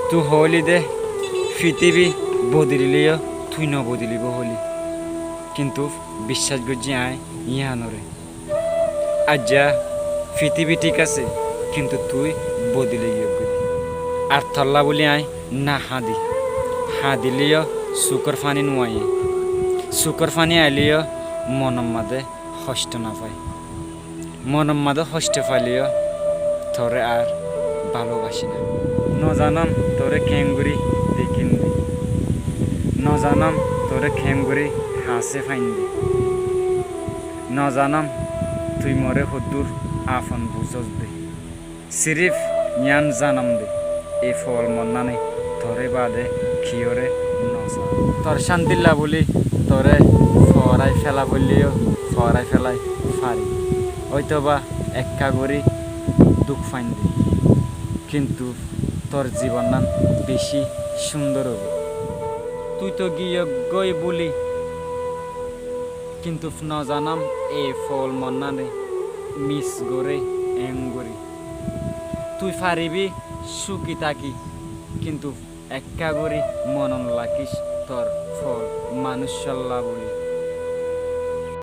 তুই হলি দে পৃথিবী বদলিলেও তুই নবদলিব হলি কিন্তু বিশ্বাস করছি আয় ইহানরে আজ যা পৃথিবী ঠিক আছে কিন্তু তুই বদলে গিয়ে আর থল্লা বলি আয় না হাদিলিও সুকর ফানি নুয়াই সুকর ফানি আইলিও মনম মাদে কষ্ট না পাই মনম মাদে কষ্ট পাইলিও তোরে আর ভালোবাসি না নজানাম তোরে খেমগুড়ি দেখিন দি নজানাম তোরে খেমগুড়ি হাসে ফাইন দি নজানাম তুই মরে হদ্দুর আফন বুঝস দে সিরিফ ইয়ান জানাম দে এই ফল মন্নানে তোরে বাদে খিয়রে নজা তোর শান্তিল্লা বলি তোরে ফরাই ফেলা বললিও ফরাই ফেলাই ফারি হয়তো বা একা করি দুঃখ ফাইন দি কিন্তু তোর জীবন নাম বেশি সুন্দর হবে তুই তো গিয়ে গই বলি কিন্তু ন জানাম এ ফল মন্নানে মিস গরে এম গরি তুই ফারিবি সুখী থাকি কিন্তু একা গরি মনন লাকিস তোর ফল মানুষ বলি